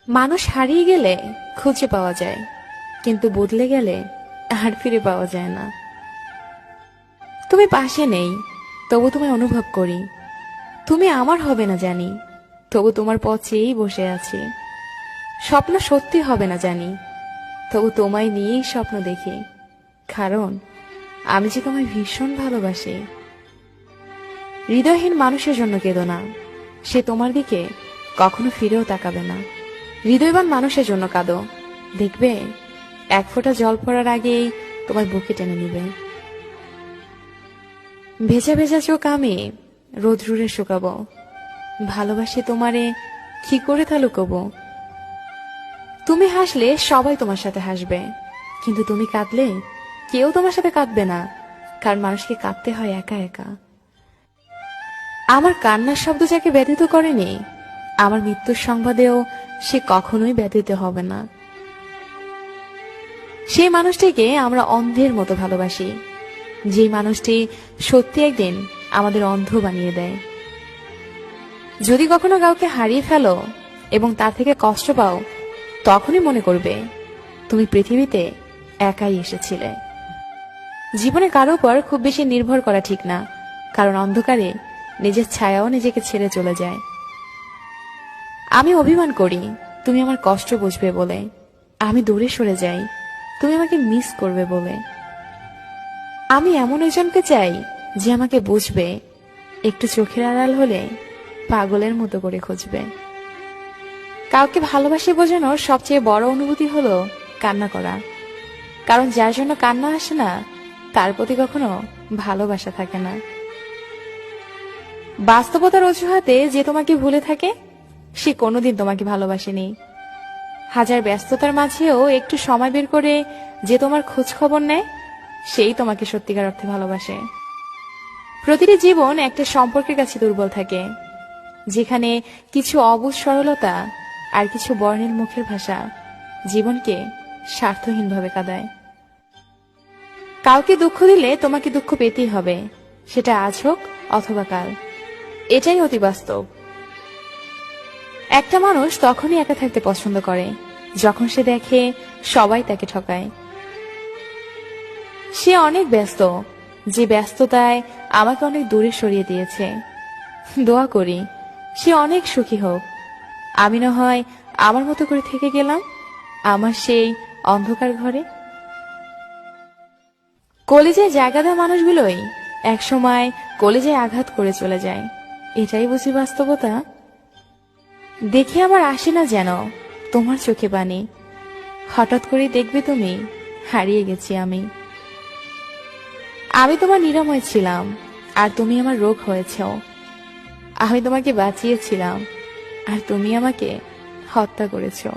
মানুষ হারিয়ে গেলে খুঁজে পাওয়া যায়, কিন্তু বদলে গেলে আর ফিরে পাওয়া যায় না। তুমি পাশে নেই, তবু তোমায় অনুভব করি। তুমি আমার হবে না জানি, তবু তোমার পথ চেয়েই বসে আছি। স্বপ্ন সত্যি হবে না জানি, তবু তোমায় নিয়েই স্বপ্ন দেখি। কারণ আমি যে তোমায় ভীষণ ভালোবাসি। হৃদয়হীন মানুষের জন্য কেঁদো না, সে তোমার দিকে কখনো ফিরেও তাকাবে না। হৃদয়বান মানুষের জন্য কাঁদো, দেখবে এক ফোঁটা জল পড়ার আগেই তোমার বুকে টেনে নিবে। ভেজা ভেজা চোখ আমি রোদ্রুরে শুকাবো, ভালোবাসি তোমারে কি করে তা লুকোবো। তুমি হাসলে সবাই তোমার সাথে হাসবে, কিন্তু তুমি কাঁদলে কেউ তোমার সাথে কাঁদবে না। কারণ মানুষকে কাঁদতে হয় একা একা। আমার কান্নার শব্দ যাকে ব্যথিত করেনি, আমার মৃত্যুর সংবাদেও সে কখনোই ব্যথিত হবে না। সেই মানুষটিকে আমরা অন্ধের মতো ভালোবাসি, যে মানুষটি সত্যি একদিন আমাদের অন্ধ বানিয়ে দেয়। যদি কখনো কাউকে হারিয়ে ফেলো এবং তার থেকে কষ্ট পাও, তখনই মনে করবে তুমি পৃথিবীতে একাই এসেছিলে। জীবনে কারো উপর খুব বেশি নির্ভর করা ঠিক না, কারণ অন্ধকারে নিজের ছায়াও নিজেকে ছেড়ে চলে যায়। আমি অভিমান করি তুমি আমার কষ্ট বুঝবে বলে, আমি দূরে সরে যাই তুমি আমাকে মিস করবে বলে। আমি এমন একজনকে চাই যে আমাকে বুঝবে, একটু চোখের আড়াল হলে পাগলের মতো করে খুঁজবে। কাউকে ভালোবাসি বোঝানোর সবচেয়ে বড় অনুভূতি হলো কান্না করা, কারণ যার জন্য কান্না আসে না তার প্রতি কখনো ভালোবাসা থাকে না। বাস্তবতার অজুহাতে যে তোমাকে ভুলে থাকে, সে কোনোদিন তোমাকে ভালোবাসেনি। হাজার ব্যস্ততার মাঝেও একটু সময় বের করে যে তোমার খোঁজ খবর নেয়, সেই তোমাকে সত্যিকার অর্থে ভালোবাসে। প্রতিটি জীবন একটা সম্পর্কের কাছে দুর্বল থাকে, যেখানে কিছু অবুঝ সরলতা আর কিছু বর্ণের মুখের ভাষা জীবনকে স্বার্থহীনভাবে কাঁদায়। কাউকে দুঃখ দিলে তোমাকে দুঃখ পেতেই হবে, সেটা আজ হোক অথবা কাল। এটাই অতি বাস্তব। একটা মানুষ তখনই একা থাকতে পছন্দ করে যখন সে দেখে সবাই তাকে ঠকায়। সে অনেক ব্যস্ত, যে ব্যস্ততায় আমাকে অনেক দূরে সরিয়ে দিয়েছে। দোয়া করি সে অনেক সুখী হোক। আমি না হয় আমার মতো করে থেকে গেলাম আমার সেই অন্ধকার ঘরে। কলেজায় জায়গা দেওয়া মানুষগুলোই একসময় কলেজায় আঘাত করে চলে যায়। এটাই বুঝি বাস্তবতা। দেখে আমার আসে না যেন তোমার চোখে পানি, হঠাৎ করে দেখবে তুমি হারিয়ে গেছি আমি। আমি তোমার নিরাময় ছিলাম আর তুমি আমার রোগ হয়েছ। আমি তোমাকে বাঁচিয়েছিলাম আর তুমি আমাকে হত্যা করেছো।